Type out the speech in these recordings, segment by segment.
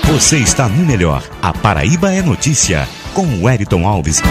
Você está no melhor. A Paraíba é notícia, com o Wellington Alves.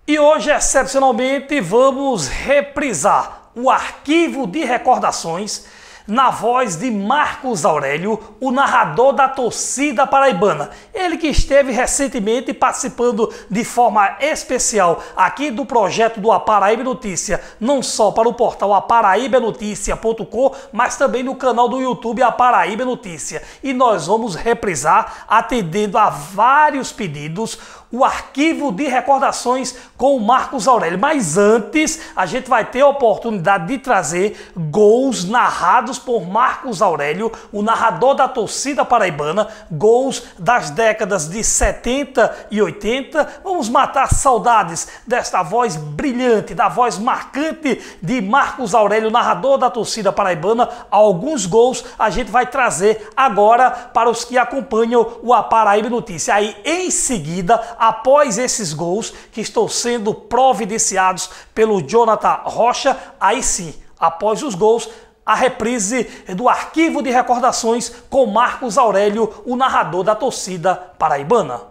E hoje, excepcionalmente, vamos reprisar o arquivo de recordações na voz de Marcos Aurélio, o narrador da torcida paraibana. Ele que esteve recentemente participando de forma especial aqui do projeto do A Paraíba Notícia, não só para o portal aparaibanoticia.com, mas também no canal do YouTube A Paraíba Notícia. E nós vamos reprisar, atendendo a vários pedidos, o arquivo de recordações com o Marcos Aurélio. Mas antes, a gente vai ter a oportunidade de trazer gols narrados por Marcos Aurélio, o narrador da torcida paraibana, gols das décadas de 70 e 80. Vamos matar saudades desta voz brilhante, da voz marcante de Marcos Aurélio, narrador da torcida paraibana. Alguns gols a gente vai trazer agora para os que acompanham o A Paraíba Notícia. Aí, em seguida, após esses gols que estão sendo providenciados pelo Jonathan Rocha, aí sim, após os gols, a reprise do arquivo de recordações com Marcos Aurélio, o narrador da torcida paraibana.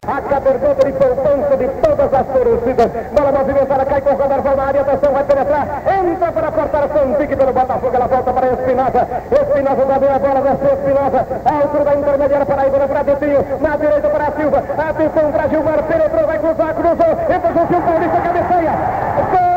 A caderneta de poupança de todas as torcidas. Bola movimentada, cai com o Roberval na área, atenção, vai penetrar, entra para cortar, Santique pelo Botafogo, ela volta para Espinosa. Espinosa da meia bola, desce Espinosa, altura da intermediária paraibana para Betinho, na direita para Silva, atenção para Gilmar, penetrou, vai cruzar, cruzou, entra com o Gil Paulista, cabeceia, gol!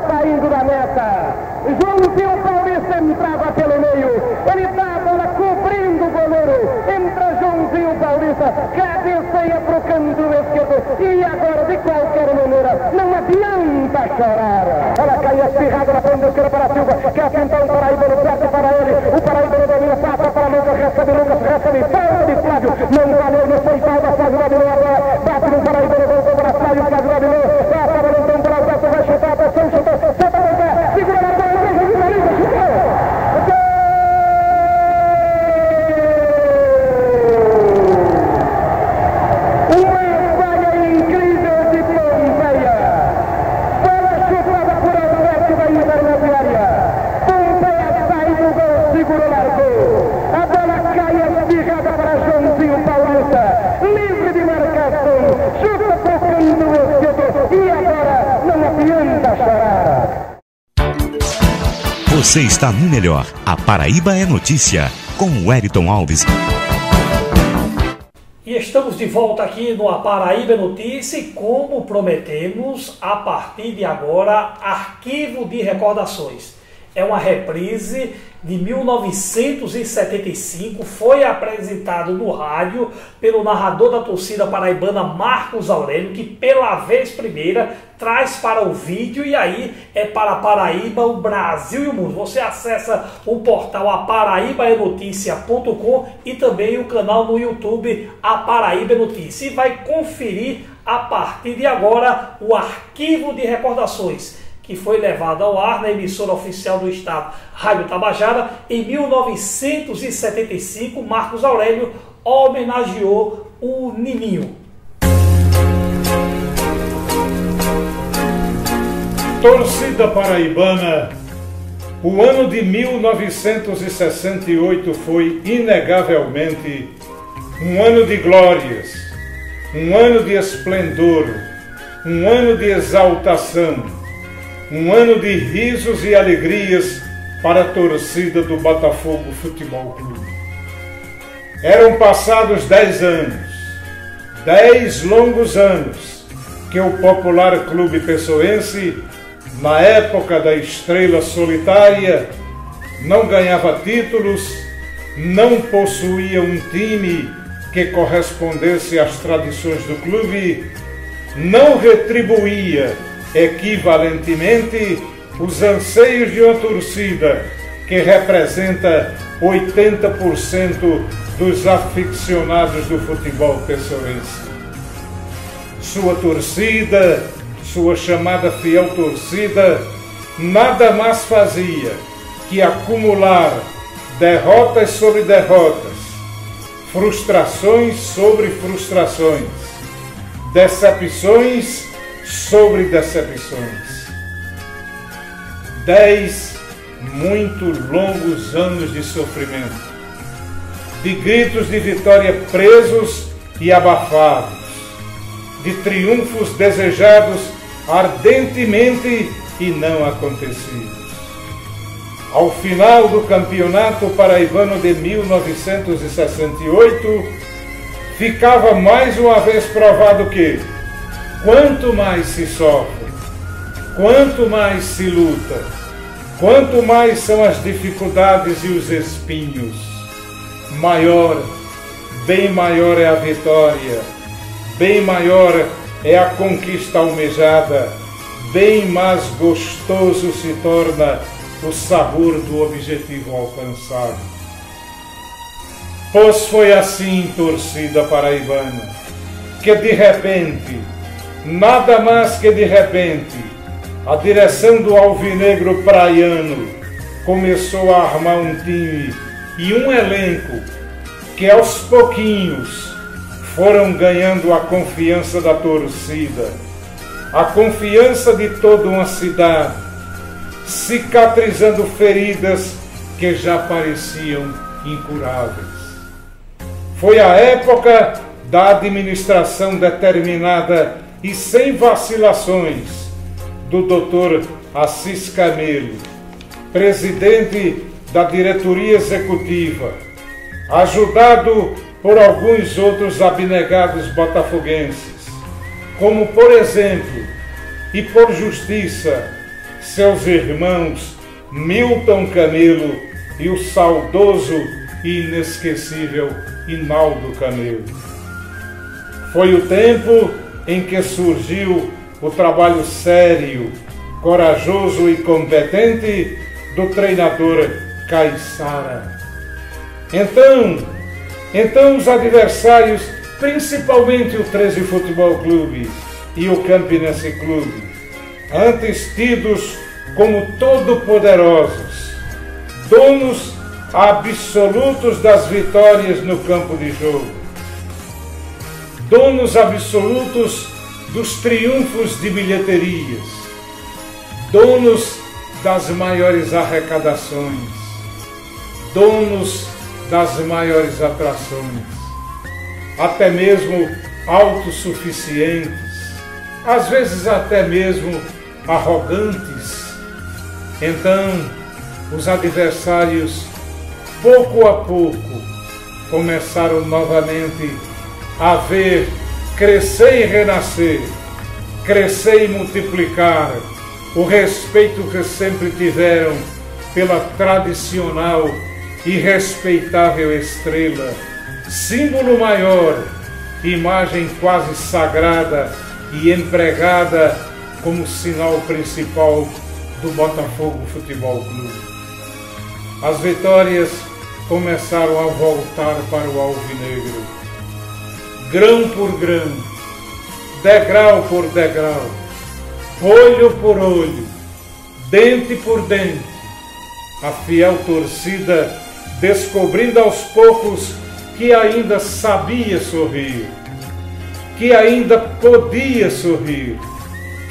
Saindo da meta, Joãozinho Paulista entrava pelo meio, ele dá a bola cobrindo o goleiro, entra Joãozinho Paulista, cabeceia para o canto esquerdo, e agora de qualquer maneira, não adianta chorar, ela cai espirrada na frente esquerda para Silva, quer pintar o Paraíbano, perde para ele, o Paraíbano domina, passa para Lucas, recebe, falta de Flávio, não valeu, não foi falta, faz o Gabriel agora, bate no Paraíbano, voltou para Flávio, faz o Gabriel, passa para então para o Alberto, vai chutar, atenção, chutou, senta no pé, segura na bola, chutou! Uma falha incrível de Pompeia. Bola chutada por Alberto da intermediária. Pompeia sai do gol, segurou, largou. A bola cai espirrada para Joãozinho Paulista. Livre de marcação. Chuta para o canto esquerdo. E agora não adianta chorar. Você está no melhor. A Paraíba é notícia, com o Wellington Alves. E estamos de volta aqui no A Paraíba Notícia e, como prometemos, a partir de agora, arquivo de recordações. É uma reprise de 1975, foi apresentado no rádio pelo narrador da torcida paraibana Marcos Aurélio, que pela vez primeira traz para o vídeo, e aí é para a Paraíba, o Brasil e o mundo. Você acessa o portal aparaibanoticia.com e também o canal no YouTube A Paraíba Notícia, e vai conferir a partir de agora o arquivo de recordações, que foi levado ao ar na emissora oficial do estado, Rádio Tabajara. Em 1975, Marcos Aurélio homenageou o Nininho. Torcida paraibana, o ano de 1968 foi inegavelmente um ano de glórias, um ano de esplendor, um ano de exaltação, um ano de risos e alegrias para a torcida do Botafogo Futebol Clube. Eram passados 10 anos, 10 longos anos, que o popular clube pessoense, na época da estrela solitária, não ganhava títulos, não possuía um time que correspondesse às tradições do clube, não retribuía equivalentemente os anseios de uma torcida que representa 80% dos aficionados do futebol pessoense. Sua torcida, sua chamada fiel torcida, nada mais fazia que acumular derrotas sobre derrotas, frustrações sobre frustrações, decepções sobre decepções. 10 muito longos anos de sofrimento, de gritos de vitória presos e abafados, de triunfos desejados ardentemente e não acontecidos. Ao final do Campeonato Paraibano de 1968, ficava mais uma vez provado que, quanto mais se sofre, quanto mais se luta, quanto mais são as dificuldades e os espinhos, maior, bem maior é a vitória, bem maior é a conquista almejada, bem mais gostoso se torna o sabor do objetivo alcançado. Pois foi assim, torcida paraibana, que de repente, nada mais que de repente, a direção do Alvinegro Praiano começou a armar um time e um elenco que aos pouquinhos foram ganhando a confiança da torcida, a confiança de toda uma cidade, cicatrizando feridas que já pareciam incuráveis. Foi a época da administração determinada e sem vacilações do Dr. Assis Camelo, presidente da diretoria executiva, ajudado por alguns outros abnegados botafoguenses, como, por exemplo, e por justiça, seus irmãos Milton Camelo e o saudoso e inesquecível Hinaldo Camelo. Foi o tempo em que surgiu o trabalho sério, corajoso e competente do treinador Caiçara. Então os adversários, principalmente o 13 Futebol Clube e o Campinense Clube, antes tidos como todo-poderosos, donos absolutos das vitórias no campo de jogo, donos absolutos dos triunfos de bilheterias, donos das maiores arrecadações, donos das maiores atrações, até mesmo autossuficientes, às vezes até mesmo arrogantes. Então, os adversários, pouco a pouco, começaram novamente a ver crescer e renascer, crescer e multiplicar o respeito que sempre tiveram pela tradicional e respeitável estrela, símbolo maior, imagem quase sagrada e empregada como sinal principal do Botafogo Futebol Clube. As vitórias começaram a voltar para o Alvinegro, grão por grão, degrau por degrau, olho por olho, dente por dente, a fiel torcida descobrindo aos poucos que ainda sabia sorrir, que ainda podia sorrir,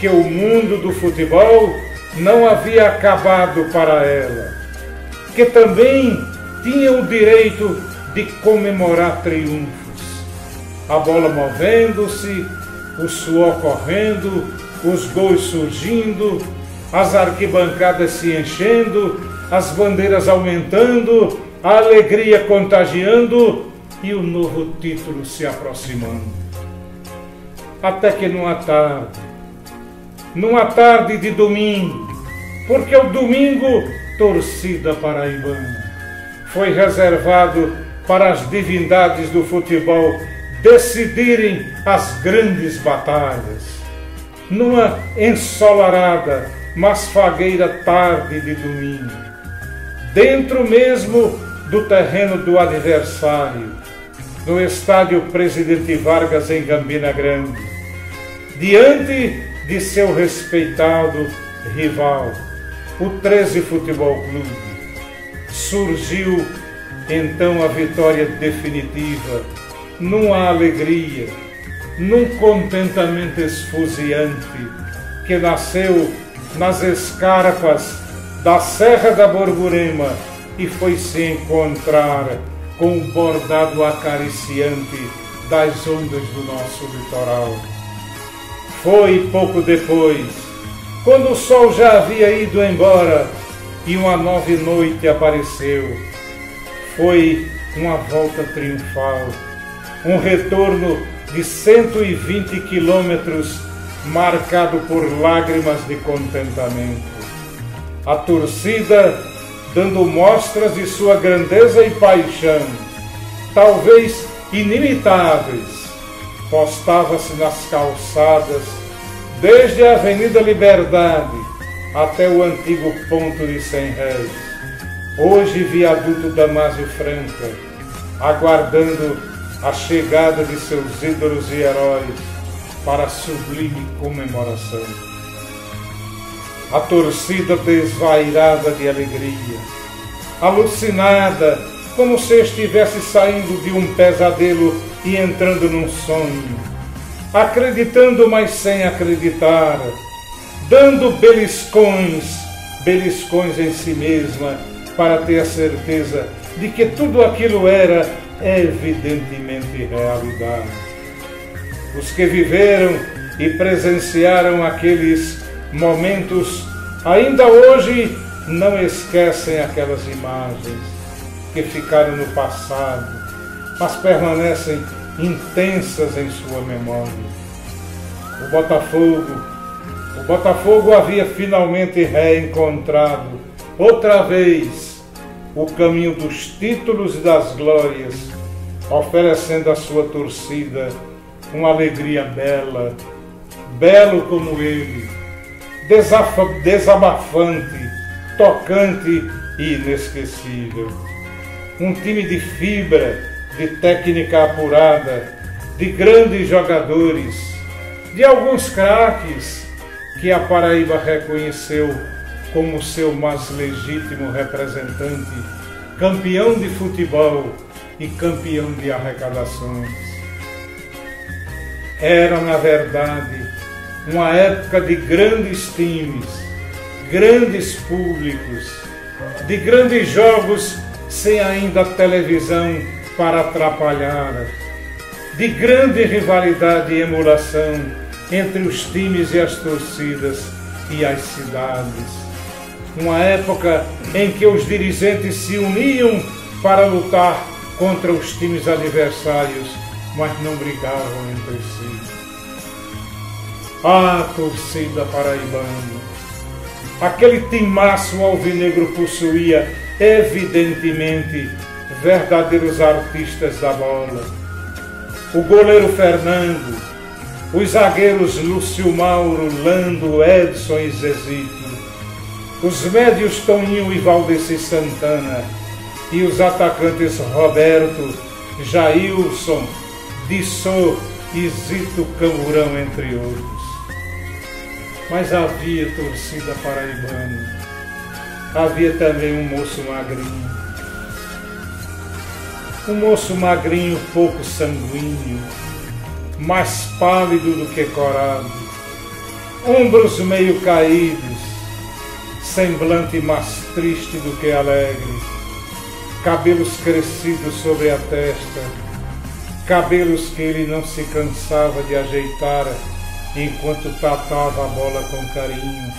que o mundo do futebol não havia acabado para ela, que também tinha o direito de comemorar triunfos, a bola movendo-se, o suor correndo, os gols surgindo, as arquibancadas se enchendo, as bandeiras aumentando, a alegria contagiando e o novo título se aproximando. Até que numa tarde de domingo, porque o domingo, torcida paraibana, foi reservado para as divindades do futebol decidirem as grandes batalhas. Numa ensolarada, mas fagueira tarde de domingo, dentro mesmo do terreno do adversário, no estádio Presidente Vargas em Campina Grande, diante de seu respeitado rival, o 13 Futebol Clube, surgiu então a vitória definitiva, numa alegria, num contentamento esfuziante, que nasceu nas escarpas da Serra da Borborema e foi se encontrar com o bordado acariciante das ondas do nosso litoral. Foi pouco depois, quando o sol já havia ido embora e uma nova noite apareceu. Foi uma volta triunfal, um retorno de 120 quilômetros marcado por lágrimas de contentamento. A torcida dando mostras de sua grandeza e paixão, talvez inimitáveis, postava-se nas calçadas, desde a Avenida Liberdade até o antigo ponto de 100 réis, hoje viaduto Damásio Franca, aguardando a chegada de seus ídolos e heróis para a sublime comemoração. A torcida desvairada de alegria, alucinada, como se estivesse saindo de um pesadelo e entrando num sonho, acreditando, mas sem acreditar, dando beliscões em si mesma, para ter a certeza de que tudo aquilo era evidentemente realidade. Os que viveram e presenciaram aqueles momentos ainda hoje não esquecem aquelas imagens que ficaram no passado, mas permanecem intensas em sua memória. O Botafogo havia finalmente reencontrado outra vez o caminho dos títulos e das glórias, oferecendo à sua torcida uma alegria bela, belo como ele, desabafante, tocante e inesquecível. Um time de fibra, de técnica apurada, de grandes jogadores, de alguns craques que a Paraíba reconheceu como seu mais legítimo representante, campeão de futebol e campeão de arrecadações. Era, na verdade, uma época de grandes times, grandes públicos, de grandes jogos sem ainda televisão para atrapalhar, de grande rivalidade e emulação entre os times e as torcidas e as cidades. Uma época em que os dirigentes se uniam para lutar contra os times adversários, mas não brigavam entre si. Ah, torcida paraibana! Aquele timaço alvinegro possuía, evidentemente, verdadeiros artistas da bola. O goleiro Fernando, os zagueiros Lúcio Mauro, Lando, Edson e Zezito, os médios Toninho e Valdeci Santana e os atacantes Roberto, Jailson, Dissô e Zito Camburão, entre outros. Mas havia torcida paraibana, havia também um moço magrinho pouco sanguíneo, mais pálido do que corado, ombros meio caídos, semblante mais triste do que alegre, cabelos crescidos sobre a testa, cabelos que ele não se cansava de ajeitar enquanto tratava a bola com carinho.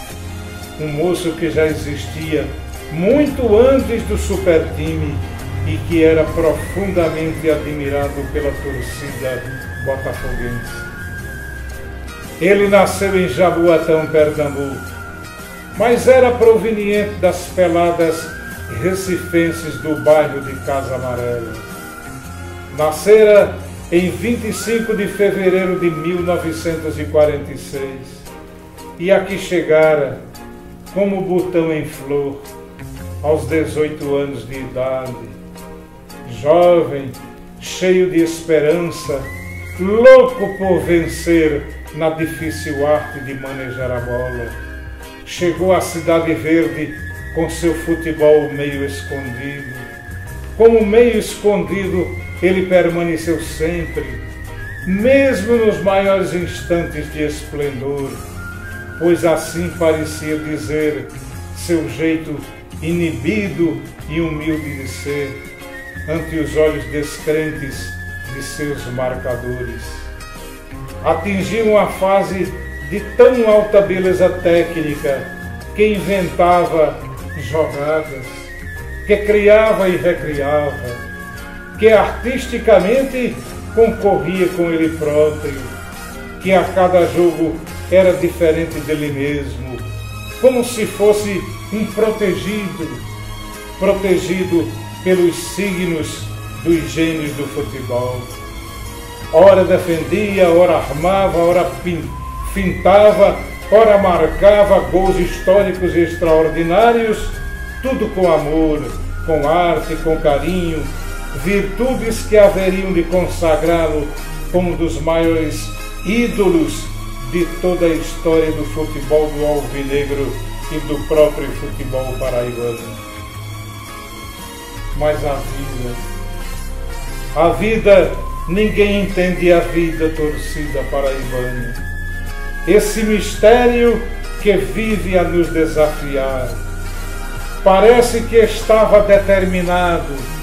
Um moço que já existia muito antes do supertime e que era profundamente admirado pela torcida botafoguense. Ele nasceu em Jaboatão, Pernambuco, mas era proveniente das peladas recifenses do bairro de Casa Amarela. Nascera em 25 de fevereiro de 1946 e aqui chegara como botão em flor aos 18 anos de idade, jovem, cheio de esperança, louco por vencer na difícil arte de manejar a bola. Chegou à Cidade Verde com seu futebol meio escondido. Como meio escondido, ele permaneceu sempre, mesmo nos maiores instantes de esplendor, pois assim parecia dizer seu jeito inibido e humilde de ser, ante os olhos descrentes de seus marcadores. Atingiu uma fase de tão alta beleza técnica que inventava jogadas, que criava e recriava, que artisticamente concorria com ele próprio, que a cada jogo era diferente dele mesmo, como se fosse um protegido pelos signos dos gênios do futebol. Ora defendia, ora armava, ora fintava, ora marcava gols históricos e extraordinários, tudo com amor, com arte, com carinho, virtudes que haveriam de consagrá-lo como um dos maiores ídolos de toda a história do futebol do alvinegro e do próprio futebol paraibano. Mas a vida, ninguém entende a vida, torcida paraibana. Esse mistério que vive a nos desafiar. Parece que estava determinado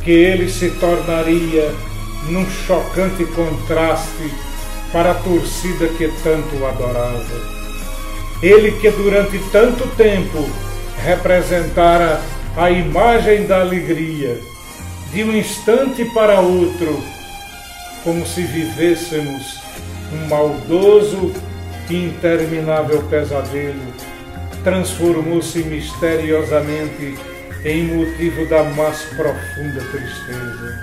que ele se tornaria num chocante contraste para a torcida que tanto o adorava. Ele que durante tanto tempo representara a imagem da alegria, de um instante para outro, como se vivêssemos um maldoso e interminável pesadelo, transformou-se misteriosamente em motivo da mais profunda tristeza.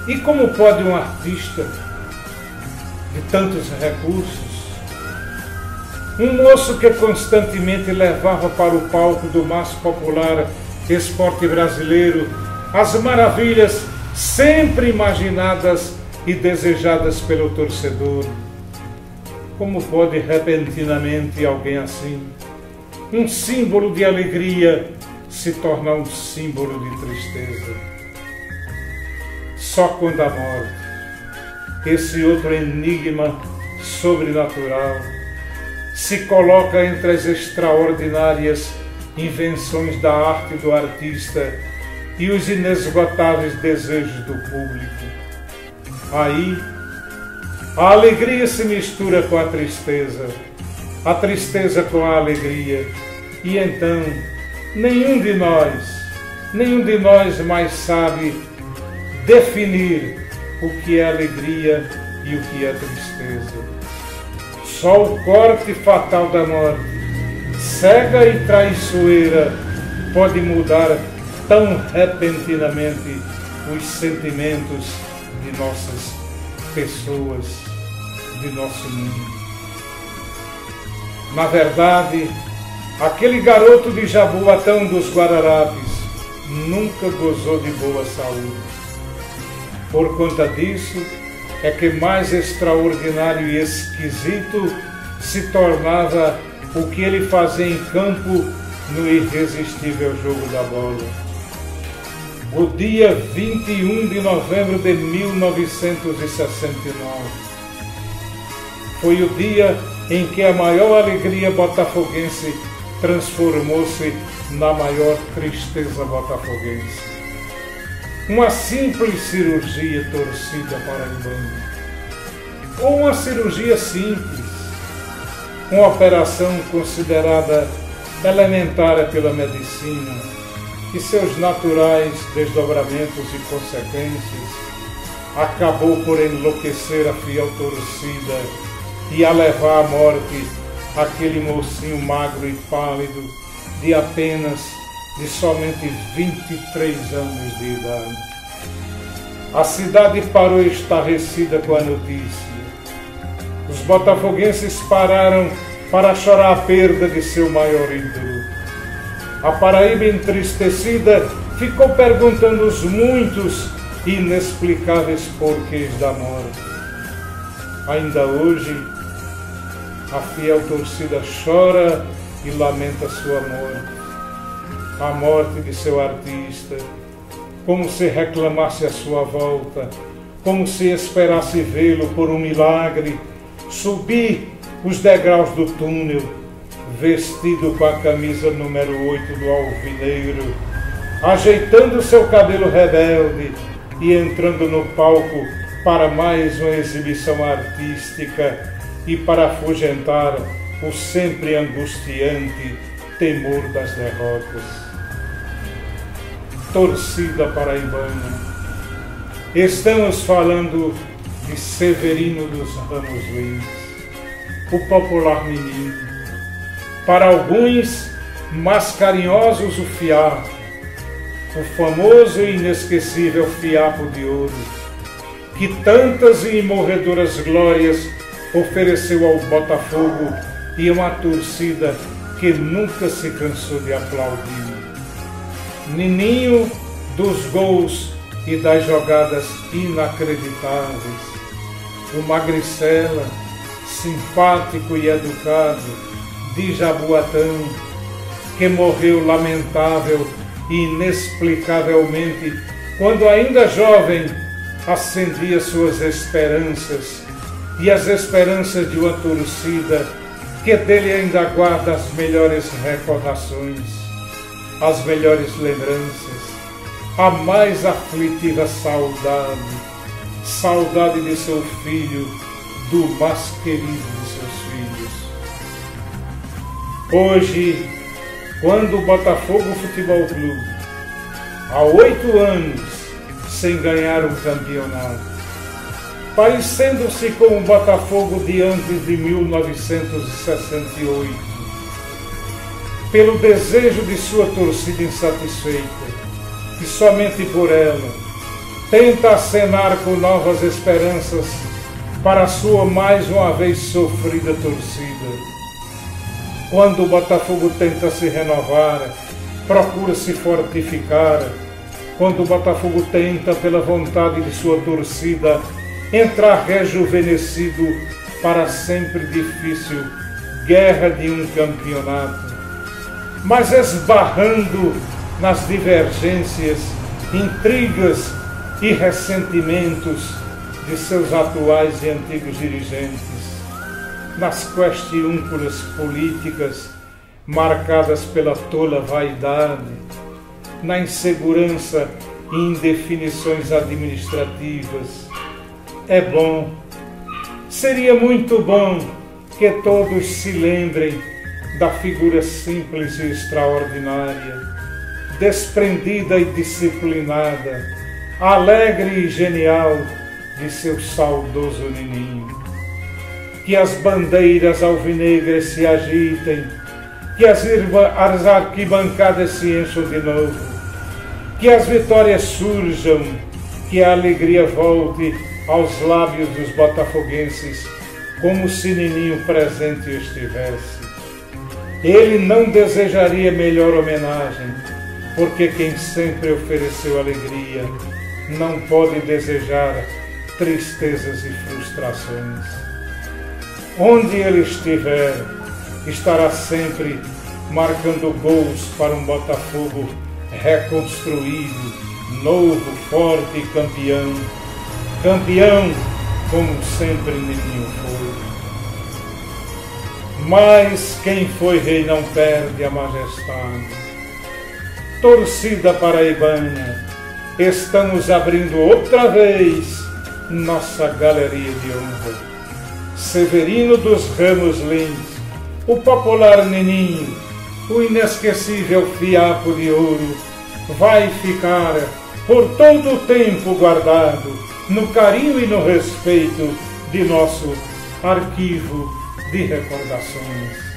E como pode um artista de tantos recursos, um moço que constantemente levava para o palco do mais popular esporte brasileiro as maravilhas sempre imaginadas e desejadas pelo torcedor, como pode repentinamente alguém assim, um símbolo de alegria, se tornar um símbolo de tristeza? Só quando a morte, esse outro enigma sobrenatural, se coloca entre as extraordinárias invenções da arte do artista e os inesgotáveis desejos do público. Aí, a alegria se mistura com a tristeza com a alegria, e então nenhum de nós mais sabe definir o que é alegria e o que é tristeza. Só o corte fatal da morte, cega e traiçoeira, pode mudar tão repentinamente os sentimentos de nossas pessoas, de nosso mundo. Na verdade, aquele garoto de Jaboatão dos Guararapes nunca gozou de boa saúde. Por conta disso, é que mais extraordinário e esquisito se tornava o que ele fazia em campo no irresistível jogo da bola. O dia 21 de novembro de 1969 foi o dia em que a maior alegria botafoguense transformou-se na maior tristeza botafoguense. Uma simples cirurgia, torcida paraibana, ou uma cirurgia simples, uma operação considerada elementar pela medicina e seus naturais desdobramentos e consequências, acabou por enlouquecer a fiel torcida e a levar à morte aquele mocinho magro e pálido de somente 23 anos de idade. A cidade parou estarrecida com a notícia. Os botafoguenses pararam para chorar a perda de seu maior ídolo. A Paraíba, entristecida, ficou perguntando os muitos e inexplicáveis porquês da morte. Ainda hoje, a fiel torcida chora e lamenta sua morte, a morte de seu artista, como se reclamasse a sua volta, como se esperasse vê-lo por um milagre subir os degraus do túnel, vestido com a camisa número 8 do Alvineiro, ajeitando seu cabelo rebelde e entrando no palco para mais uma exibição artística e para afugentar o sempre angustiante temor das derrotas. Torcida paraibana, estamos falando de Severino dos Ramos Lins, o popular menino, para alguns mais carinhosos o fiapo, o famoso e inesquecível fiapo de ouro, que tantas e imorredoras glórias ofereceu ao Botafogo e uma torcida que nunca se cansou de aplaudir. Nininho dos gols e das jogadas inacreditáveis, o magricela, simpático e educado, de Jaboatão, que morreu lamentável e inexplicavelmente quando ainda jovem acendia suas esperanças e as esperanças de uma torcida que dele ainda guarda as melhores recordações, as melhores lembranças, a mais aflitiva saudade de seu filho, do mais querido de seus filhos. Hoje, quando o Botafogo Futebol Clube, há 8 anos sem ganhar um campeonato, parecendo-se com o Botafogo de antes de 1968, pelo desejo de sua torcida insatisfeita, e somente por ela tenta acenar com novas esperanças para a sua mais uma vez sofrida torcida. Quando o Botafogo tenta se renovar, procura se fortificar, quando o Botafogo tenta, pela vontade de sua torcida, entrar rejuvenescido para a sempre difícil guerra de um campeonato, mas esbarrando nas divergências, intrigas e ressentimentos de seus atuais e antigos dirigentes, nas questiúnculas políticas marcadas pela tola vaidade, na insegurança e indefinições administrativas. É bom, seria muito bom que todos se lembrem da figura simples e extraordinária, desprendida e disciplinada, alegre e genial de seu saudoso Nininho. Que as bandeiras alvinegras se agitem, que as arquibancadas se encham de novo, que as vitórias surjam, que a alegria volte aos lábios dos botafoguenses, como se Nininho presente estivesse. Ele não desejaria melhor homenagem, porque quem sempre ofereceu alegria não pode desejar tristezas e frustrações. Onde ele estiver, estará sempre marcando gols para um Botafogo reconstruído, novo, forte e campeão. Campeão como sempre Nininho foi. Mas quem foi rei não perde a majestade. Torcida paraibana, estamos abrindo outra vez nossa galeria de honra. Severino dos Ramos Lins, o popular Nininho, o inesquecível fiapo de ouro, vai ficar por todo o tempo guardado no carinho e no respeito de nosso arquivo de recordações.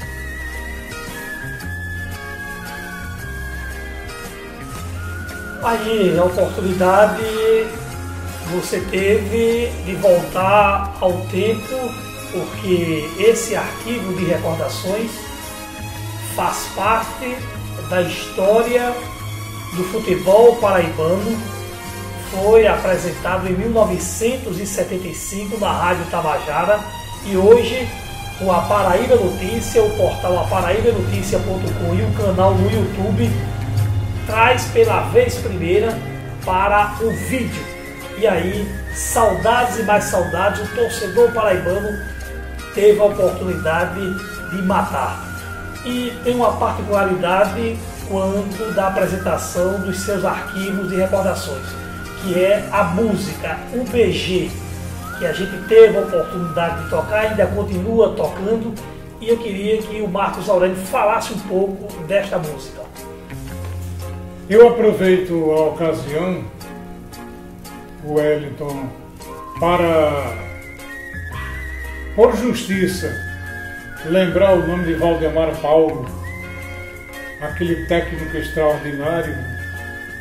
Aí, a oportunidade você teve de voltar ao tempo, porque esse arquivo de recordações faz parte da história do futebol paraibano. Foi apresentado em 1975 na Rádio Tabajara e hoje o A Paraíba Notícia, o portal aparaibanoticia.com e o canal no YouTube traz pela vez primeira para o vídeo. E aí, saudades e mais saudades, o torcedor paraibano teve a oportunidade de matar. E tem uma particularidade quando da apresentação dos seus arquivos de recordações, que é a música, o BG, que a gente teve a oportunidade de tocar, ainda continua tocando, e eu queria que o Marcos Aurélio falasse um pouco desta música. Eu aproveito a ocasião, Wellington, para, por justiça, lembrar o nome de Valdemar Paulo, aquele técnico extraordinário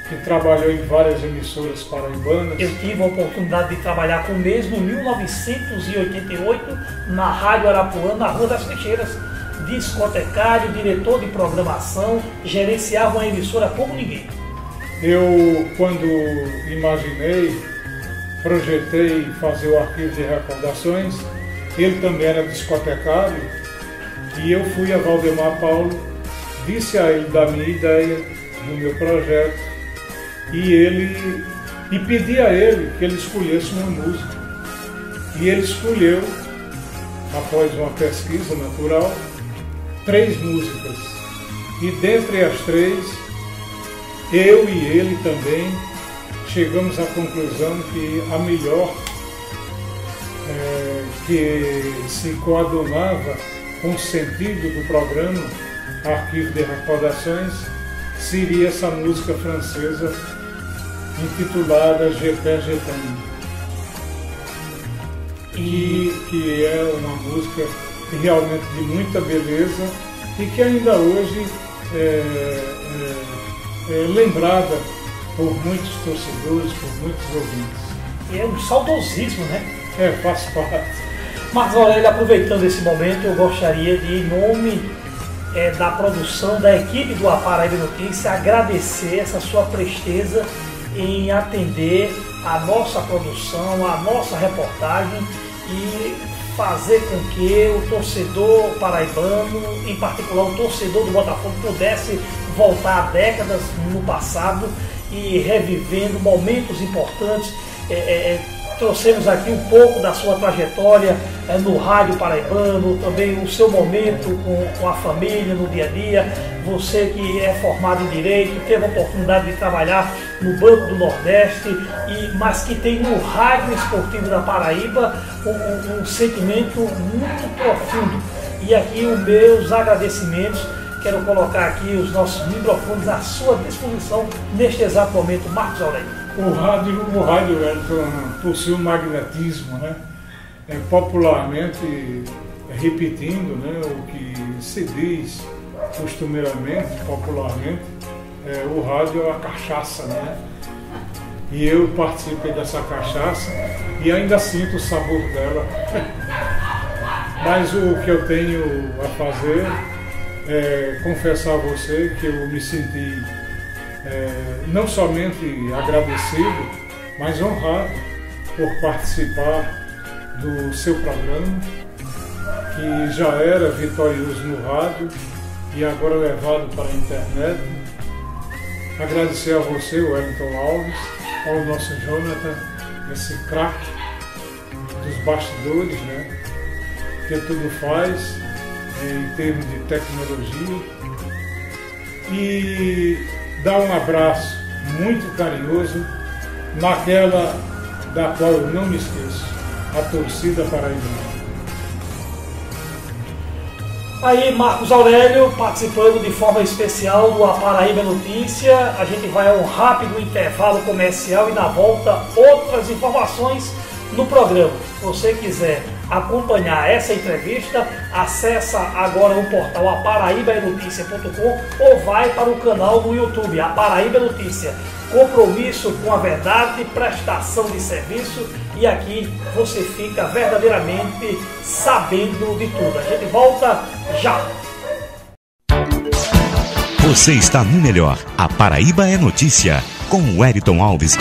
que trabalhou em várias emissoras paraibanas. Eu tive a oportunidade de trabalhar com o mesmo em 1988 na Rádio Arapuã, na Rua das Trincheiras. Discotecário, diretor de programação, gerenciava uma emissora como ninguém. Eu, quando imaginei, projetei fazer o arquivo de recordações, ele também era discotecário, e eu fui a Valdemar Paulo, disse a ele da minha ideia, do meu projeto, e pedi a ele que ele escolhesse uma música. E ele escolheu, após uma pesquisa natural, 3 músicas. E dentre as 3, eu e ele também chegamos à conclusão que a melhor, que se coadunava com o sentido do programa Arquivo de Recordações, seria essa música francesa intitulada Je Père Je T'aime, que é uma música realmente de muita beleza e que ainda hoje é lembrada por muitos torcedores, por muitos ouvintes. E é um saudosismo, né? Faz parte. Marcos Aurélio, aproveitando esse momento, eu gostaria de, em nome da produção, da equipe do A Paraíba Notícia, agradecer essa sua presteza em atender a nossa produção, a nossa reportagem e fazer com que o torcedor paraibano, em particular o torcedor do Botafogo, pudesse voltar a décadas no passado e revivendo momentos importantes. Trouxemos aqui um pouco da sua trajetória no rádio paraibano, também o seu momento com a família no dia a dia. Você que é formado em Direito, teve a oportunidade de trabalhar no Banco do Nordeste, mas que tem no rádio esportivo da Paraíba um sentimento muito profundo. E aqui os meus agradecimentos. Quero colocar aqui os nossos microfones à sua disposição neste exato momento, Marcos Aurélio. O rádio possui um magnetismo, né? Popularmente, repetindo, né, o que se diz costumeiramente, popularmente, o rádio é a cachaça, né? E eu participei dessa cachaça e ainda sinto o sabor dela. Mas o que eu tenho a fazer é confessar a você que eu me senti não somente agradecido, mas honrado por participar do seu programa, que já era vitorioso no rádio e agora levado para a internet. Agradecer a você, Wellington Alves, ao nosso Jonathan, esse craque dos bastidores, né, que tudo faz em termos de tecnologia, e dar um abraço muito carinhoso naquela da qual eu não me esqueço, a torcida paraibana. Aí, Marcos Aurélio participando de forma especial do A Paraíba Notícia. A gente vai a um rápido intervalo comercial e na volta outras informações no programa. Se você quiser acompanhar essa entrevista, acessa agora o portal aparaibanoticia.com ou vai para o canal do YouTube, A Paraíba Notícia. Compromisso com a verdade, prestação de serviço, e aqui você fica verdadeiramente sabendo de tudo. A gente volta já. Você está no melhor. A Paraíba é notícia, com o Wellington Alves.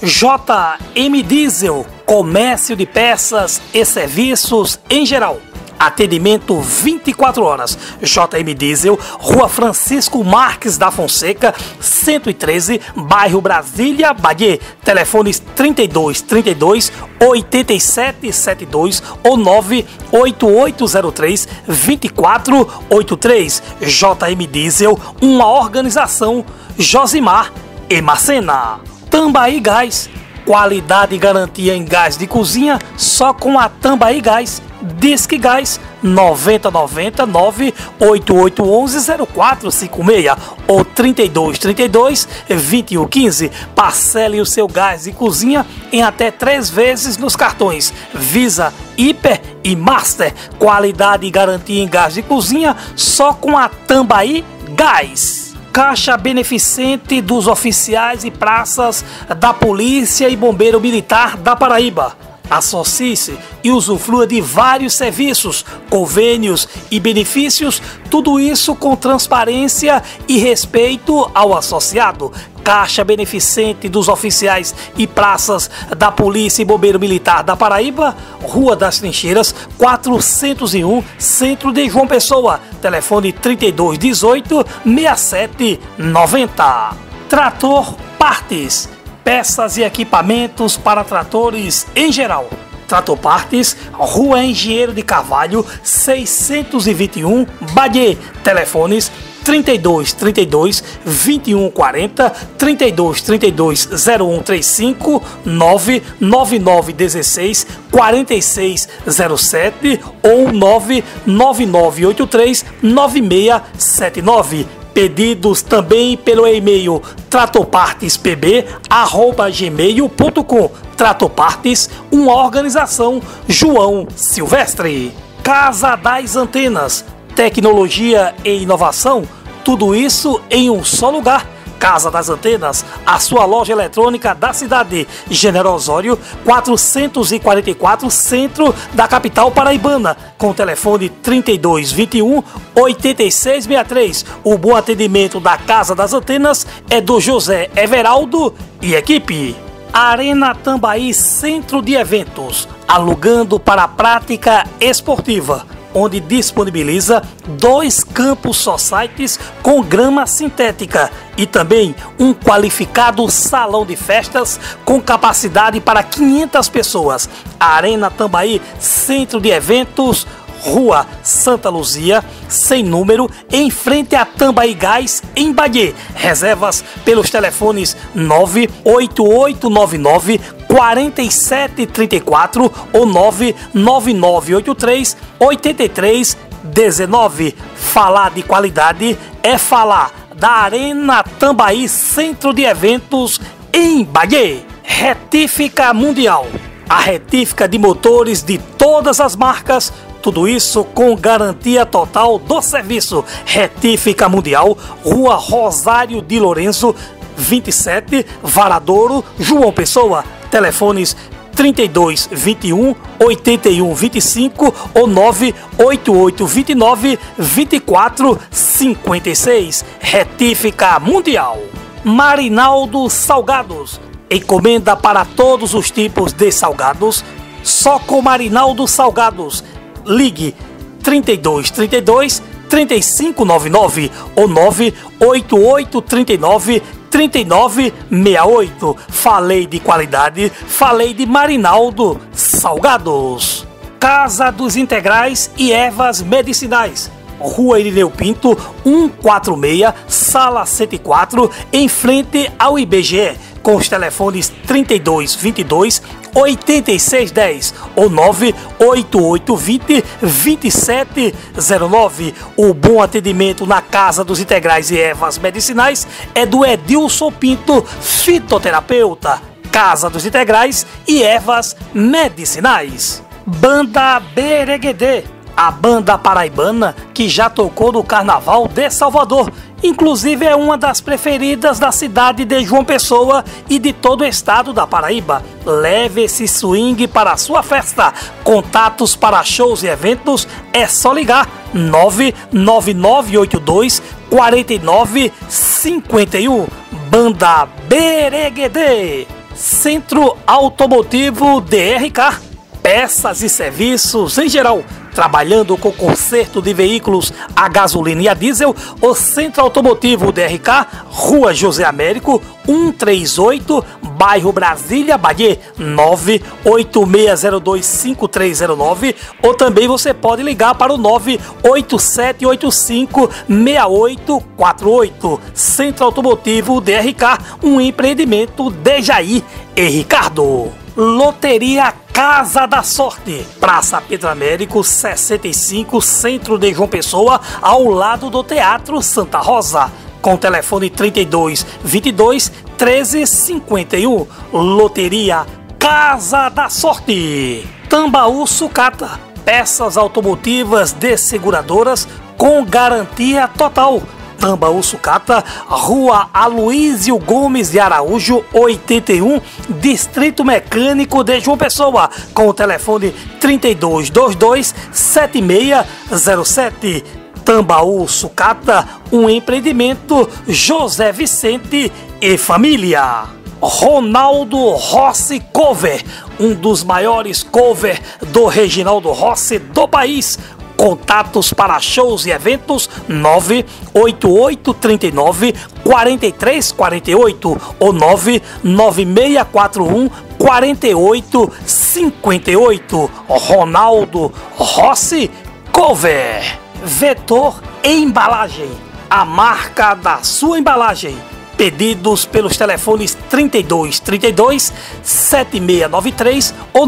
JM Diesel, comércio de peças e serviços em geral. Atendimento 24 horas. JM Diesel, Rua Francisco Marques da Fonseca, 113, bairro Brasília, Bahia. Telefones 32 32 87 72 ou 98803 2483. JM Diesel, uma organização Josimar e Macena. Tambaí Gás, qualidade e garantia em gás de cozinha só com a Tambaí Gás. Disque Gás 9090 98811 0456 ou 32 32 21 15. Parcele o seu gás de cozinha em até 3 vezes nos cartões Visa, Hiper e Master. Qualidade e garantia em gás de cozinha só com a Tambaí Gás. Caixa beneficente dos oficiais e praças da Polícia e Bombeiro Militar da Paraíba. Associe-se e usufrua de vários serviços, convênios e benefícios, tudo isso com transparência e respeito ao associado. Caixa beneficente dos oficiais e praças da Polícia e Bombeiro Militar da Paraíba, Rua das Trincheiras, 401, Centro de João Pessoa. Telefone 32 18 67 90. Trator Partes, peças e equipamentos para tratores em geral. Trator Partes, Rua Engenheiro de Carvalho, 621, Bahia. Telefones 32 32 21 40, 32 32 0135, 999 16 46 07 ou 99983 9679. Pedidos também pelo e-mail tratopartespb@gmail.com. Tratopartes, uma organização João Silvestre. Casa das Antenas, tecnologia e inovação, tudo isso em um só lugar. Casa das Antenas, a sua loja eletrônica da cidade, General Osório 444, centro da capital paraibana, com telefone 32 21 8663. O bom atendimento da Casa das Antenas é do José Everaldo e equipe. Arena Tambaí, centro de eventos, alugando para a prática esportiva, onde disponibiliza 2 campos societies com grama sintética e também um qualificado salão de festas com capacidade para 500 pessoas. A Arena Tambaí, centro de eventos, Rua Santa Luzia, sem número, em frente a Tambaí Gás, em Bahia. Reservas pelos telefones 98899 4734 ou 99983 8319. Falar de qualidade é falar da Arena Tambaí, centro de eventos em Bahia. Retífica Mundial, a retífica de motores de todas as marcas. Tudo isso com garantia total do serviço. Retífica Mundial, Rua Rosário de Lourenço, 27, Varadouro, João Pessoa. Telefones 32 21 81 25 ou 988 29 24 56. Retífica Mundial. Marinaldo Salgados, encomenda para todos os tipos de salgados, só com Marinaldo Salgados. Ligue 32 32 3599 ou 98839 3968. Falei de qualidade, falei de Marinaldo Salgados. Casa dos Integrais e Ervas Medicinais, Rua Irineu Pinto, 146, Sala 104, em frente ao IBGE, com os telefones 32 22 8610 ou 98820 2709. O bom atendimento na Casa dos Integrais e Ervas Medicinais é do Edilson Pinto, fitoterapeuta. Casa dos Integrais e Ervas Medicinais. Banda Bereguedê, a banda paraibana que já tocou no Carnaval de Salvador. Inclusive é uma das preferidas da cidade de João Pessoa e de todo o estado da Paraíba. Leve esse swing para a sua festa. Contatos para shows e eventos é só ligar 99982 4951. Banda Bereguedê. Centro Automotivo DRK, peças e serviços em geral. Trabalhando com conserto de veículos a gasolina e a diesel, o Centro Automotivo DRK, Rua José Américo, 138, bairro Brasília, Bahia, 986025309, ou também você pode ligar para o 987856848. Centro Automotivo DRK, um empreendimento de Jair e Ricardo. Loteria Casa da Sorte, Praça Pedro Américo 65, centro de João Pessoa, ao lado do Teatro Santa Rosa, com telefone 32 22 13 51. Loteria Casa da Sorte. Tambaú Sucata, peças automotivas de seguradoras com garantia total. Tambaú Sucata, Rua Aloísio Gomes de Araújo, 81, Distrito Mecânico de João Pessoa, com o telefone 3222-7607. Tambaú Sucata, um empreendimento José Vicente e família. Ronaldo Rossi Cover, um dos maiores cover do Reginaldo Rossi do país. Contatos para shows e eventos 98839-4348 ou 99641-4858. Ronaldo Rossi Cover. Vetor Embalagem, a marca da sua embalagem. Pedidos pelos telefones 3232-7693 ou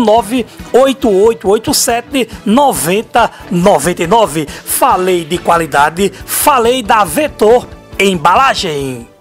98887-9099. Falei de qualidade, falei da Vetor Embalagem.